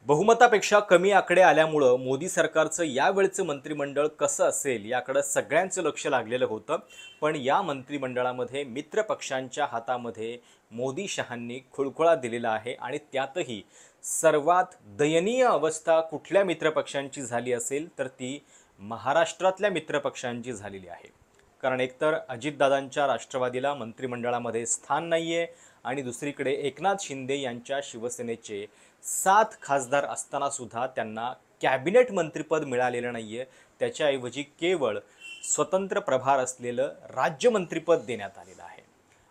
बहुमतापेक्षा कमी आकडे आल्यामुळं मोदी सरकारचं यावेळचं मंत्रिमंडळ कसं असेल याकडं सगळ्यांचं लक्ष लागलेलं होतं. पण या मंत्रिमंडळामध्ये मित्रपक्षांच्या हातामध्ये मोदी शहांनी खुळखुळा दिलेला आहे आणि त्यातही सर्वात दयनीय अवस्था कुठल्या मित्रपक्षांची झाली असेल तर ती महाराष्ट्रातल्या मित्रपक्षांची झालेली आहे. कारण एकतर अजितदादांच्या राष्ट्रवादीला मंत्रिमंडळामध्ये स्थान नाही आहे आणि दुसरीकडे एकनाथ शिंदे यांच्या शिवसेनेचे 7 खासदार असताना सुद्धा त्यांना कॅबिनेट मंत्रिपद मिळालेलं नाही आहे. त्याच्याऐवजी केवळ स्वतंत्र प्रभार असलेलं राज्यमंत्रीपद देण्यात आलेलं आहे.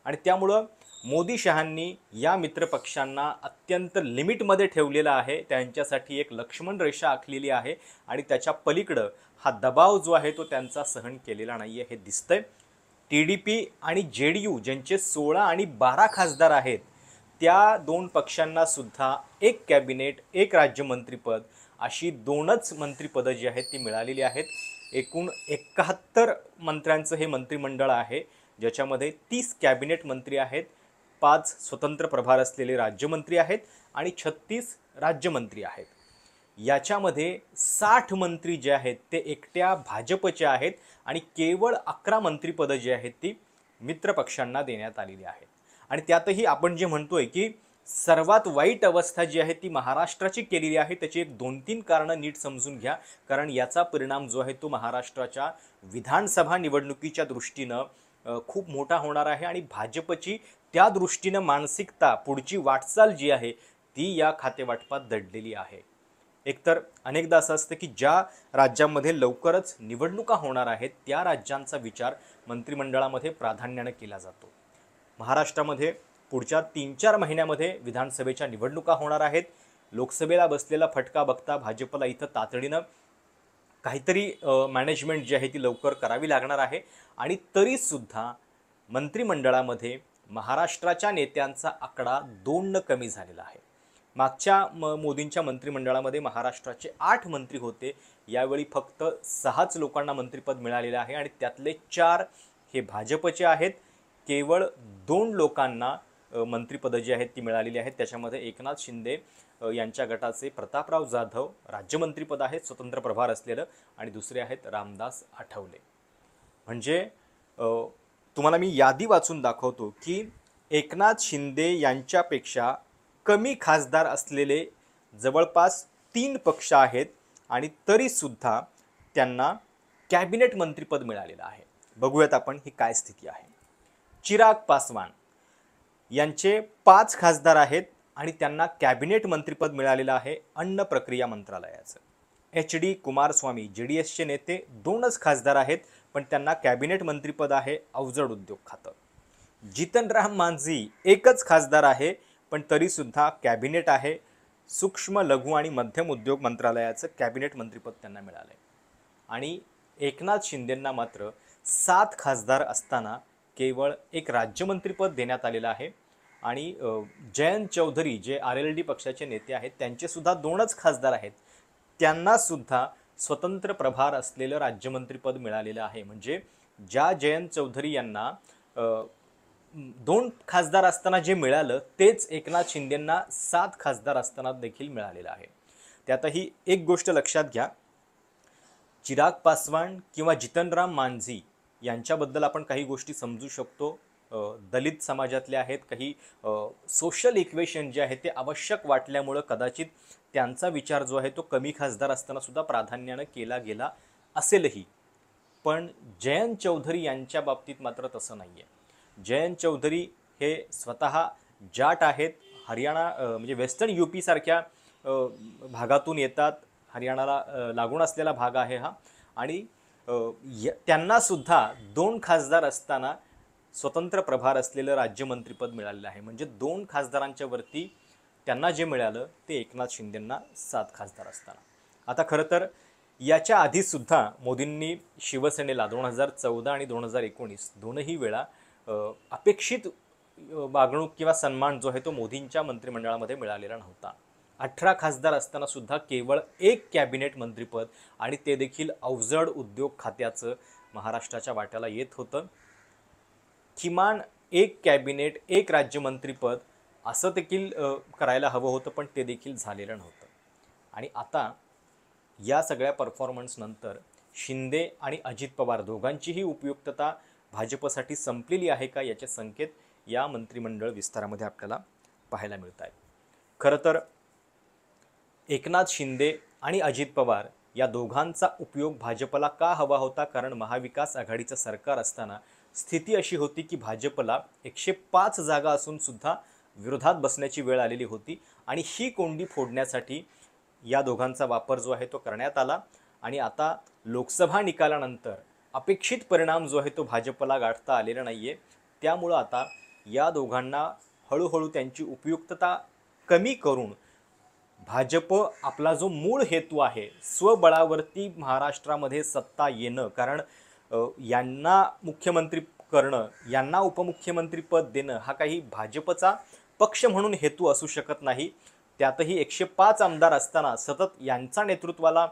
आणि त्यामुळं मोदी शहांनी या मित्रपक्षांना अत्यंत लिमिटमध्ये ठेवलेलं आहे. त्यांच्यासाठी एक लक्ष्मण रेषा आखलेली आहे आणि त्याच्या पलीकडं हा दबाव जो आहे तो त्यांचा सहन केलेला नाही आहे हे दिसतंय. TDP आणि JDU ज्यांचे 16 आणि 12 खासदार आहेत त्या दोन पक्षांना सुद्धा एक कॅबिनेट एक राज्यमंत्रीपद अशी दोनच मंत्रिपदं जी आहेत ती मिळालेली आहेत. एकूण 71 मंत्र्यांचं हे मंत्रिमंडळ आहे ज्याच्यामध्ये 30 कॅबिनेट मंत्री आहेत, 5 स्वतंत्र प्रभार असलेले राज्यमंत्री आहेत आणि 36 राज्यमंत्री आहेत. याच्यामध्ये 60 मंत्री जे आहेत ते एकट्या भाजपचे आहेत आणि केवळ 11 मंत्रिपदं जी आहेत ती मित्रपक्षांना देण्यात आलेली आहेत. आणि त्यातही आपण जे म्हणतोय की सर्वात वाईट अवस्था जी आहे ती महाराष्ट्राची केलेली आहे त्याची एक 2-3 कारणं नीट समजून घ्या. कारण याचा परिणाम जो आहे तो महाराष्ट्राच्या विधानसभा निवडणुकीच्या दृष्टीनं खूप मोठा होणार आहे आणि भाजपची त्या दृष्टीनं मानसिकता पुढची वाटचाल जी आहे ती या खातेवाटपात दडलेली आहे. एकतर अनेकदा असं असतं की ज्या राज्यांमध्ये लवकरच निवडणुका होणार आहेत त्या राज्यांचा विचार मंत्रिमंडळामध्ये प्राधान्याने केला जातो. महाराष्ट्रामध्ये पुढच्या 3-4 महिन्यामध्ये विधानसभेच्या निवडणुका होणार आहेत. लोकसभेला बसलेला फटका बघता भाजपला इथं तातडीनं काहीतरी मॅनेजमेंट जी आहे ती लवकर करावी लागणार आहे. आणि तरीसुद्धा मंत्रिमंडळामध्ये महाराष्ट्राच्या नेत्यांचा आकडा 2 कमी झालेला आहे. मागच्या मोदींच्या मंत्रिमंडळामध्ये महाराष्ट्राचे 8 मंत्री होते. यावेळी फक्त 6च लोकांना मंत्रिपद मिळालेलं आहे आणि त्यातले 4 हे भाजपचे आहेत. केवळ 2 लोकांना मंत्रिपदं जी आहेत ती मिळालेली आहेत. त्याच्यामध्ये एकनाथ शिंदे यांच्या गटाचे प्रतापराव जाधव राज्यमंत्रीपद आहे स्वतंत्र प्रभार असलेलं आणि दुसरे आहेत रामदास आठवले. म्हणजे तुम्हाला मी यादी वाचून दाखवतो की एकनाथ शिंदे यांच्यापेक्षा कमी खासदार असलेले जवळपास 3 पक्ष आहेत आणि तरीसुद्धा त्यांना कॅबिनेट मंत्रिपद मिळालेलं आहे. बघूयात आपण ही काय स्थिती आहे. चिराग पासवान यांचे 5 खासदार आहेत आणि त्यांना कॅबिनेट मंत्रिपद मिळालेलं आहे अन्न प्रक्रिया मंत्रालयाचं. HD कुमारस्वामी JDSचे नेते 2च खासदार आहेत पण त्यांना कॅबिनेट मंत्रिपद आहे अवजड उद्योग खातं. जितनराम मांझी एकच खासदार आहे पण तरीसुद्धा कॅबिनेट आहे सूक्ष्म लघु आणि मध्यम उद्योग मंत्रालयाचं कॅबिनेट मंत्रिपद त्यांना मिळालं. आणि एकनाथ शिंदेंना मात्र 7 खासदार असताना केवळ एक राज्यमंत्रीपद देण्यात आलेलं आहे. आणि जयंत चौधरी जे RLD पक्षाचे नेते आहेत त्यांचेसुद्धा 2च खासदार आहेत, त्यांनासुद्धा स्वतंत्र प्रभार असलेलं राज्यमंत्रीपद मिळालेलं आहे. म्हणजे ज्या जयंत चौधरी यांना 2 खासदार असताना जे मिळालं तेच एकनाथ शिंदेंना 7 खासदार असताना देखील मिळालेलं आहे. त्यातही एक गोष्ट लक्षात घ्या, चिराग पासवान किंवा जितनराम मांझी यांच्याबद्दल आपण काही गोष्टी समजू शकतो. दलित समाजातले आहेत, काही सोशल इक्वेशन जे आहे ते आवश्यक वाटल्यामुळं कदाचित त्यांचा विचार जो आहे तो कमी खासदार असताना सुद्धा प्राधान्यानं केला गेला असेलही. पण जयंत चौधरी यांच्या बाबतीत मात्र तसं नाही आहे. जयंत चौधरी हे स्वतः जाट आहेत. हरियाणा म्हणजे वेस्टर्न UP सारख्या भागातून येतात. हरियाणाला लागून असलेला भाग आहे हा. आणि त्यांनासुद्धा 2 खासदार असताना स्वतंत्र प्रभार असलेलं राज्यमंत्रीपद मिळालेलं आहे. म्हणजे 2 खासदारांच्या वरती त्यांना जे मिळालं ते एकनाथ शिंदेंना 7 खासदार असताना. आता खरं तर याच्या आधीसुद्धा मोदींनी शिवसेनेला 2014 आणि 2019 दोनही वेळा अपेक्षित वागणूक किंवा सन्मान जो आहे तो मोदींच्या मंत्रिमंडळामध्ये मिळालेला नव्हता. 18 खासदार असताना सुद्धा केवळ एक कॅबिनेट मंत्रिपद आणि ते देखील अवजड उद्योग खात्याचं महाराष्ट्राच्या वाट्याला येत होतं. किमान एक कॅबिनेट एक राज्यमंत्रीपद असं देखील करायला हवं होतं पण ते देखील झालेलं नव्हतं. आणि आता या सगळ्या परफॉर्मन्स नंतर शिंदे आणि अजित पवार दोघांचीही उपयुक्तता भाजपसाठी संपलेली आहे का याचे संकेत या मंत्रिमंडळ विस्तारामध्ये आपल्याला पाहायला मिळत आहेत. खरं तर एकनाथ शिंदे आणि अजित पवार या दोघांचा उपयोग भाजपला का हवा होता? कारण महाविकास आघाडीचं सरकार असताना स्थिती अशी होती की भाजपला 105 जागा असून सुद्धा विरोधात बसण्याची वेळ आलेली होती आणि ही कोंडी फोडण्यासाठी या दोघांचा वापर जो आहे तो करण्यात आला. आणि आता लोकसभा निकालानंतर अपेक्षित परिणाम जो आहे तो भाजपला गाठता आलेला नाही आहे. त्यामुळं आता या दोघांना हळूहळू त्यांची उपयुक्तता कमी करून भाजप आपला जो मूळ हेतू आहे स्वबळावरती महाराष्ट्रामध्ये सत्ता येणं, कारण यांना मुख्यमंत्री करणं, यांना उपमुख्यमंत्रीपद देणं हा काही भाजपचा पक्ष म्हणून हेतू असू शकत नाही. त्यातही 105 आमदार असताना सतत यांचा नेतृत्वाला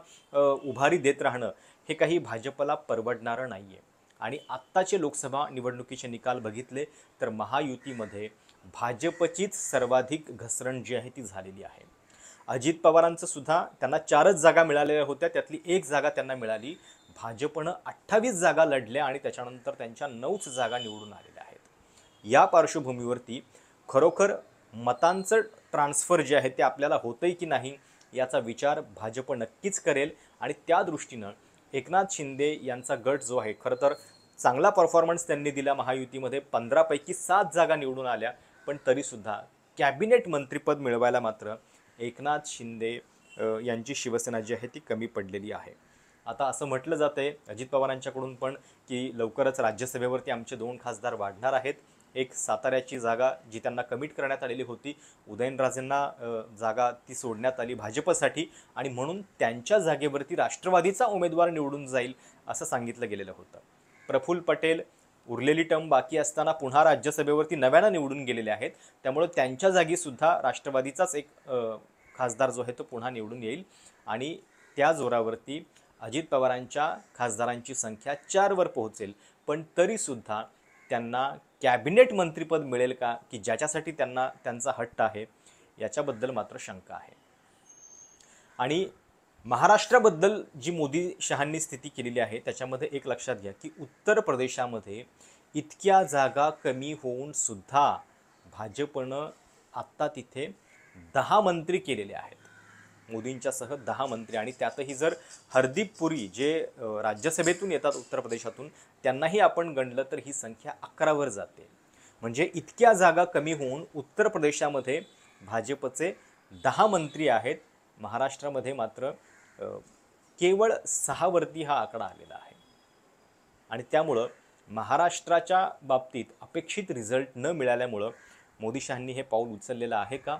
उभारी देत राहणं हे काही भाजपला परवडणारं नाही आहे. आणि आत्ताचे लोकसभा निवडणुकीचे निकाल बघितले तर महायुतीमध्ये भाजपचीच सर्वाधिक घसरण जी आहे ती झालेली आहे. अजित पवारांचं सुद्धा त्यांना 4च जागा मिळालेल्या होत्या, त्यातली 1 जागा त्यांना मिळाली. भाजपनं 28 जागा लढल्या आणि त्याच्यानंतर त्यांच्या 9च जागा निवडून आलेल्या आहेत. या पार्श्वभूमीवरती खरोखर मतांचं ट्रान्सफर जे आहे ते आपल्याला होतंय की नाही याचा विचार भाजप नक्कीच करेल. आणि त्या दृष्टीनं एकनाथ शिंदे यांचा गट जो आहे, खरं तर चांगला परफॉर्मन्स त्यांनी दिला. महायुतीमध्ये 15 पैकी 7 जागा निवडून आल्या, पण तरीसुद्धा कॅबिनेट मंत्रिपद मिळवायला मात्र एकनाथ शिंदे यांची शिवसेना जी आहे ती कमी पडलेली आहे. आता असं म्हटलं जातं आहे अजित पवारांच्याकडून पण की लवकरच राज्यसभेवरती आमचे 2 खासदार वाढणार आहेत. एक साताऱ्याची जागा जी त्यांना कमिट करण्यात आलेली होती, उदयनराजेंना जागा ती सोडण्यात आली भाजपसाठी आणि म्हणून त्यांच्या जागेवरती राष्ट्रवादीचा उमेदवार निवडून जाईल असं सांगितलं गेलेलं होतं. प्रफुल्ल पटेल उरलेली टर्म बाकी असताना पुन्हा राज्यसभेवरती नव्यानं निवडून गेलेले आहेत. त्यामुळे त्यांच्या जागीसुद्धा राष्ट्रवादीचाच एक खासदार जो आहे तो पुन्हा निवडून येईल आणि त्या जोरावरती अजित पवारांच्या खासदारांची संख्या 4 वर पोहोचेल. पण तरीसुद्धा त्यांना कॅबिनेट मंत्रिपद मिळेल का, की ज्याच्यासाठी त्यांना त्यांचा हट्ट आहे, याच्याबद्दल मात्र शंका आहे. आणि महाराष्ट्राबद्दल जी मोदी शहांनी स्थिती केलेली आहे त्याच्यामध्ये एक लक्षात घ्या की उत्तर प्रदेशामध्ये इतक्या जागा कमी होऊन सुद्धा भाजपनं आत्ता तिथे 10 मंत्री केलेले आहेत, मोदींच्या सह 10 मंत्री. आणि त्यातही जर हरदीप पुरी जे राज्यसभेतून येतात उत्तर प्रदेशातून त्यांनाही आपण गणलं तर ही संख्या 11 वर जाते. म्हणजे इतक्या जागा कमी होऊन उत्तर प्रदेशामध्ये भाजपचे 10 मंत्री आहेत, महाराष्ट्रामध्ये मात्र केवळ 6 वरती हा आकडा आलेला आहे. आणि त्यामुळं महाराष्ट्राच्या बाबतीत अपेक्षित रिझल्ट न मिळाल्यामुळं मोदी शहांनी हे पाऊल उचललेलं आहे का,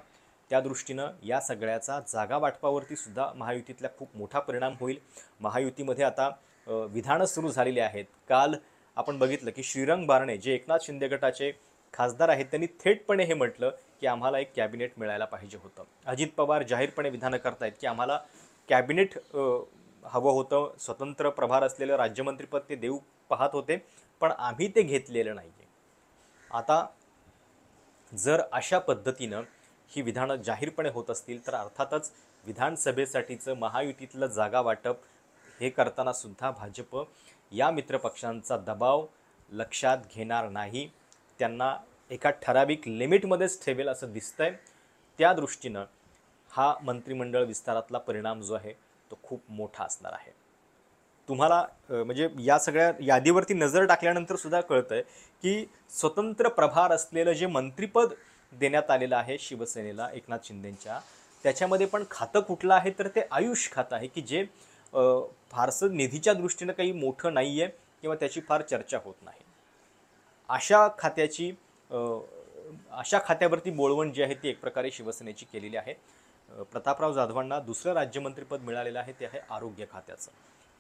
त्या दृष्टीनं या सगळ्याचा जागा वाटपावरती सुद्धा महायुतीतल्या खूप मोठा परिणाम होईल. महायुतीमध्ये आता विधानं सुरू झालेली आहेत. काल आपण बघितलं की श्रीरंग बारणे जे एकनाथ शिंदे गटाचे खासदार आहेत त्यांनी थेटपणे हे म्हटलं की आम्हाला एक कॅबिनेट मिळायला पाहिजे होतं. अजित पवार जाहीरपणे विधानं करतायत की आम्हाला कॅबिनेट हवं होतं, स्वतंत्र प्रभार असलेलं राज्यमंत्रीपद ते देऊ पाहत होते, पण आम्ही ते घेतलेलं नाही आहे. आता जर अशा पद्धतीनं ही विधानं जाहीरपणे होत असतील तर अर्थातच विधानसभेसाठीचं महायुतीतलं जागा वाटप हे करताना सुद्धा भाजप या मित्रपक्षांचा दबाव लक्षात घेणार नाही, त्यांना एका ठराविक लिमिटमध्येच ठेवेल असं दिसतंय. त्या दृष्टीनं हा मंत्रिमंडळ विस्तारातला परिणाम जो आहे तो खूप मोठा असणार आहे. तुम्हाला म्हणजे या सगळ्या यादीवरती नजर टाकल्यानंतर सुद्धा कळतंय की स्वतंत्र प्रभार असलेलं जे मंत्रिपद देण्यात आलेलं आहे शिवसेनेला एकनाथ शिंदेंच्या, त्याच्यामध्ये पण खातं कुठलं आहे तर ते आयुष खातं आहे की जे फारसं निधीच्या दृष्टीनं काही मोठं नाही आहे किंवा त्याची फार चर्चा होत नाही. अशा खात्यावरती बोळवण जी आहे ती एक प्रकारे शिवसेनेची केलेली आहे. प्रतापराव जाधवांना दुसरं राज्यमंत्रीपद मिळालेलं आहे ते आहे आरोग्य खात्याचं.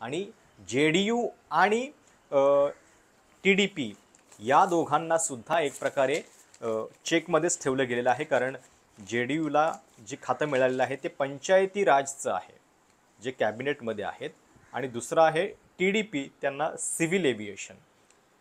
आणि JDU आणि TDP या दोघांना सुद्धा एक प्रकारे चेकमध्येच ठेवलं गेलेलं आहे, कारण JDUला जे खातं मिळालेलं आहे ते पंचायती राजचं आहे जे कॅबिनेटमध्ये आहेत, आणि दुसरं आहे TDP त्यांना सिव्हिल एव्हिएशन.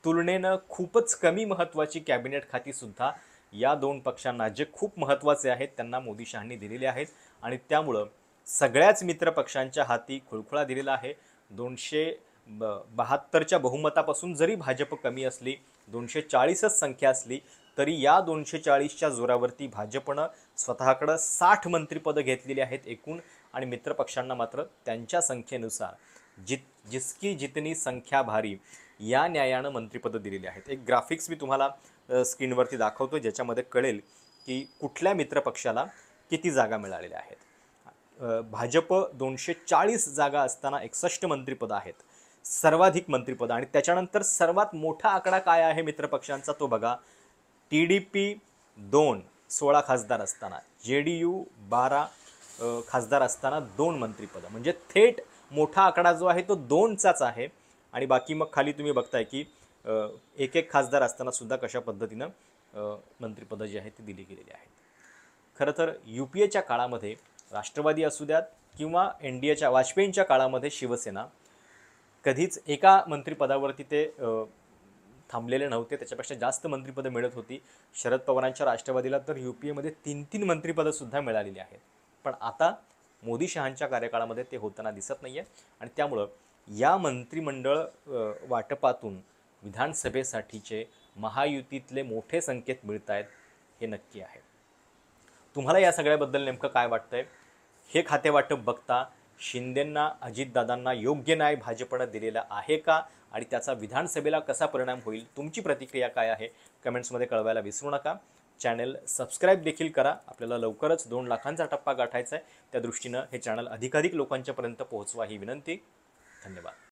तुलनेनं खूपच कमी महत्त्वाची कॅबिनेट खातीसुद्धा या 2 पक्षांना जे खूप महत्त्वाचे आहेत त्यांना मोदी शहांनी दिलेले आहेत. आणि त्यामुळं सगळ्याच मित्रपक्षांच्या हाती खुळखुळा दिलेला आहे. 272च्या बहुमतापासून जरी भाजप कमी असली, 240च संख्या असली, तरी या 240च्या जोरावरती भाजपनं स्वतःकडं 60 मंत्रिपदं घेतलेली आहेत एकूण, आणि मित्रपक्षांना मात्र त्यांच्या संख्येनुसार जिसकी जितनी संख्या भारी या न्यायानं मंत्रिपदं दिलेली आहेत. एक ग्राफिक्स मी तुम्हाला स्क्रीनवरती दाखवतो, ज्याच्यामध्ये कळेल की कुठल्या मित्रपक्षाला किती जागा मिळालेल्या आहेत. भाजप 240 जागा असताना 61 मंत्रिपदं आहेत, सर्वाधिक मंत्रिपदं. आणि त्याच्यानंतर सर्वात मोठा आकडा काय आहे मित्रपक्षांचा तो बघा. TDP 2 16 खासदार असताना, JDU 12 खासदार असताना 2 मंत्रिपदं. म्हणजे थेट मोठा आकडा जो आहे तो 2चाच आहे. आणि बाकी मग खाली तुम्ही बघताय की एक एक खासदार असताना सुद्धा कशा पद्धतीनं मंत्रिपदं जी आहेत ती दिली गेलेली आहेत. खरं तर UPAच्या काळामध्ये राष्ट्रवादी असू द्यात किंवा NDAच्या वाजपेयींच्या काळामध्ये शिवसेना कधीच एका मंत्रिपदावरती ते थांबलेले नव्हते. त्याच्यापेक्षा जास्त मंत्रिपदं मिळत होती. शरद पवारांच्या राष्ट्रवादीला तर UPAमध्ये 3-3 मंत्रिपदंसुद्धा मिळालेली आहेत. पण आता मोदी शहांच्या कार्यकाळामध्ये ते होताना दिसत नाही आहे. आणि त्यामुळं या मंत्रिमंडळ वाटपातून विधानसभेसाठीचे महायुतीतले मोठे संकेत मिळत आहेत हे नक्की आहे. तुम्हाला या सगळ्याबद्दल नेमकं काय वाटतंय? हे खातेवाटप बघता शिंदेंना, अजितदादांना योग्य न्याय भाजपनं दिलेला आहे का, आणि त्याचा विधानसभेला कसा परिणाम होईल? तुमची प्रतिक्रिया काय आहे कमेंट्समध्ये कळवायला विसरू नका. चॅनल सबस्क्राईब देखील करा. आपल्याला लवकरच 2 लाखांचा टप्पा गाठायचा आहे. त्या दृष्टीनं हे चॅनल अधिकाधिक लोकांच्यापर्यंत पोहोचवा ही विनंती. धन्यवाद.